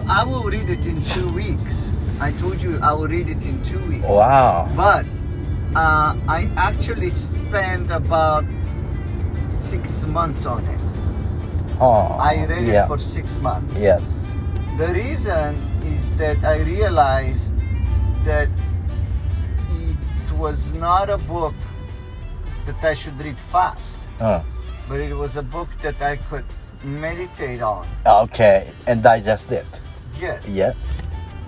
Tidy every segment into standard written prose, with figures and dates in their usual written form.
I will read it in 2 weeks. I told you I will read it in 2 weeks. Wow. But I actually spent about 6 months on it. Oh, I read yeah. it for 6 months. Yes. The reason is that I realized that it was not a book that I should read fast, but it was a book that I could meditate on. Okay, and digest it. Yes. Yeah.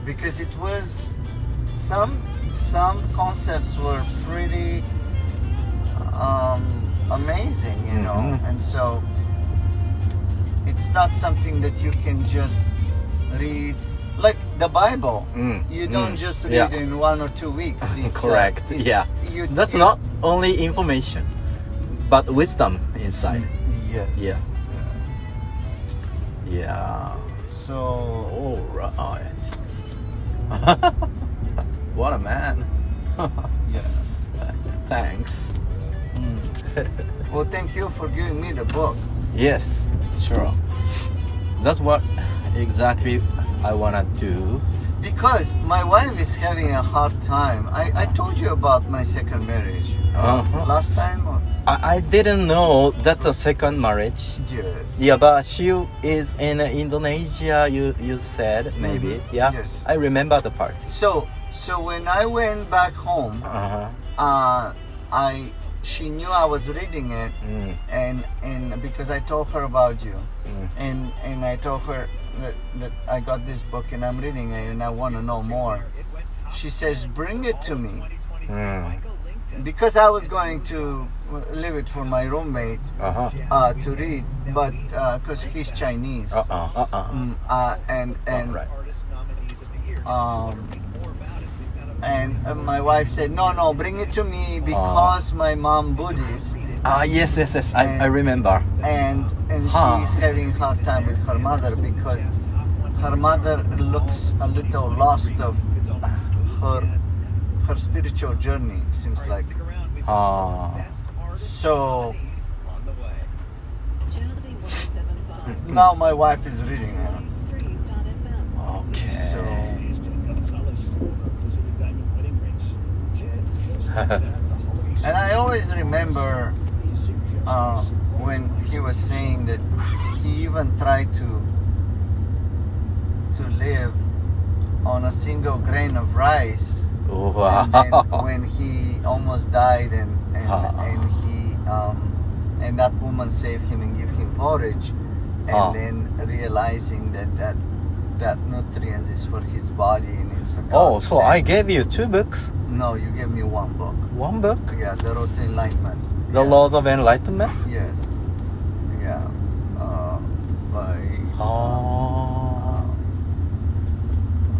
Because it was some concepts were pretty amazing, you know, and so it's not something that you can just read like the Bible. You don't just read in 1 or 2 weeks. It's, Correct. That's not only information, but wisdom inside. Yes. Yeah. Yeah. So. All right. What a man. Yeah. Thanks. Well, thank you for giving me the book. Yes, sure. That's what exactly I wanna do. Because my wife is having a hard time. I told you about my second marriage last time. Or? I didn't know that's a second marriage. Yes. Yeah, but she is in Indonesia. You said maybe. Yeah. Yes. I remember the part. So when I went back home, she knew I was reading it, and because I told her about you, and I told her that I got this book and I'm reading it and I want to know more. She says, bring it to me. Because I was going to leave it for my roommate to read, but because he's Chinese, and my wife said, no, bring it to me because my mom Buddhist. Yes. I remember. And she's having a hard time with her mother because her mother looks a little lost of her spiritual journey, seems like. So now my wife is reading it. Okay. And I always remember when he was saying that he even tried to live on a single grain of rice. Wow. And then when he almost died and he and that woman saved him and gave him porridge, and then realizing that nutrient is for his body and it's a God so I gave you 2 books? No, you gave me 1 book. 1 book? Yeah, The Road to Enlightenment. The Laws of Enlightenment? Yes. Yeah. By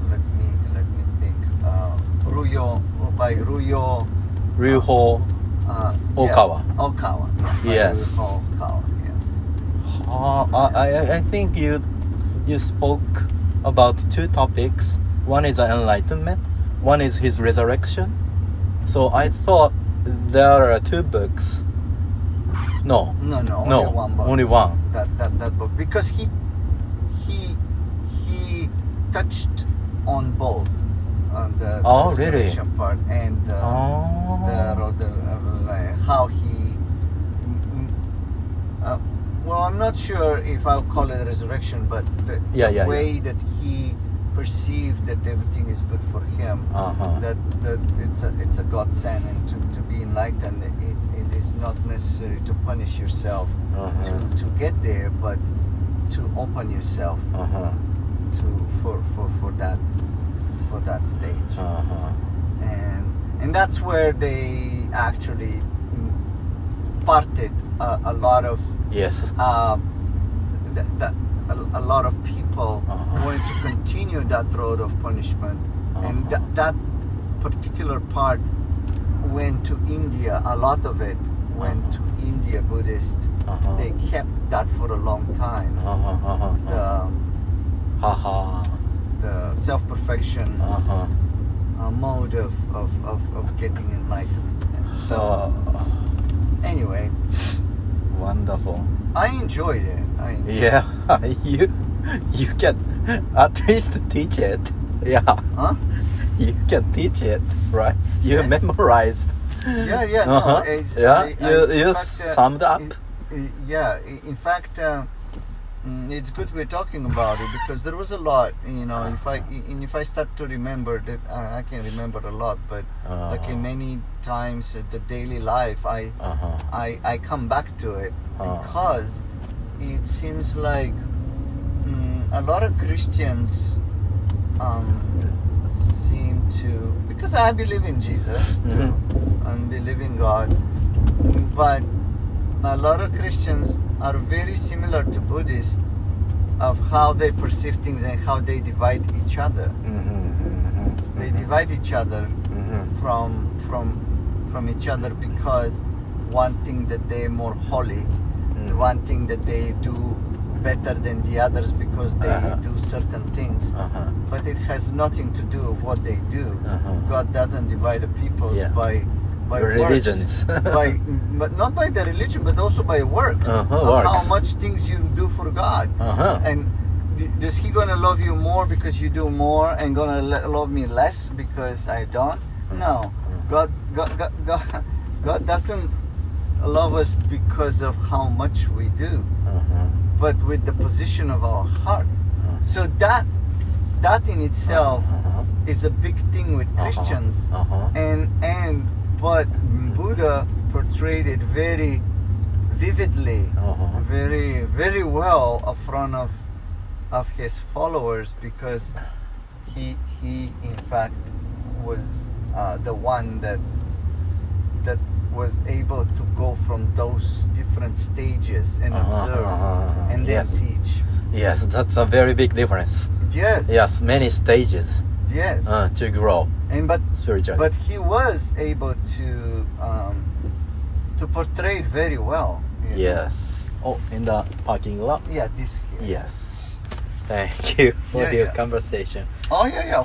let me think. Ryuho Okawa. Okawa. Yeah, Yes. Ryuho Okawa. Yes. I think you spoke about 2 topics. One is enlightenment, one is his resurrection. So I thought there are 2 books. No, only 1 book. Only one. That book, because he touched on both the resurrection part and how he. Well, I'm not sure if I'll call it resurrection, but the way that he perceived that everything is good for him, that it's a godsend, and to be enlightened, it is not necessary to punish yourself to get there, but to open yourself for that stage, and that's where they actually parted a lot of a lot of people wanted to continue that road of punishment, and that particular part went to India. A lot of it went to India Buddhist. They kept that for a long time. The self-perfection mode of getting enlightened. So anyway, wonderful. I enjoyed it. Yeah, You can at least teach it. Yeah. Huh? You can teach it, right? You Yes. memorized. Yeah, Uh-huh. no. It's, Yeah, in you fact, summed up. In fact, it's good we're talking about it because there was a lot. If I start to remember that, I can remember a lot. But like in many times, the daily life, I come back to it because it seems like a lot of Christians seem to, because I believe in Jesus too, and believe in God, but a lot of Christians are very similar to Buddhists of how they perceive things and how they divide each other. They divide each other from each other because one thing that they're more holy, one thing that they do better than the others because they do certain things, but it has nothing to do with what they do. God doesn't divide the peoples by religions. works, but not by the religion, but also by works. Works. How much things you do for God, and is He gonna love you more because you do more, and gonna love me less because I don't? No, God doesn't love us because of how much we do, but with the position of our heart. So that in itself is a big thing with Christians, but Buddha portrayed it very vividly, very, very well in front of his followers, because he in fact was the one that was able to go from those different stages and observe and then teach. Yes, that's a very big difference. Yes. Yes, many stages. Yes. To grow. But spiritually. But he was able to portray it very well. Yes. Oh, in the parking lot? Yeah, this here. Yes. Thank you for your conversation. Oh, yeah.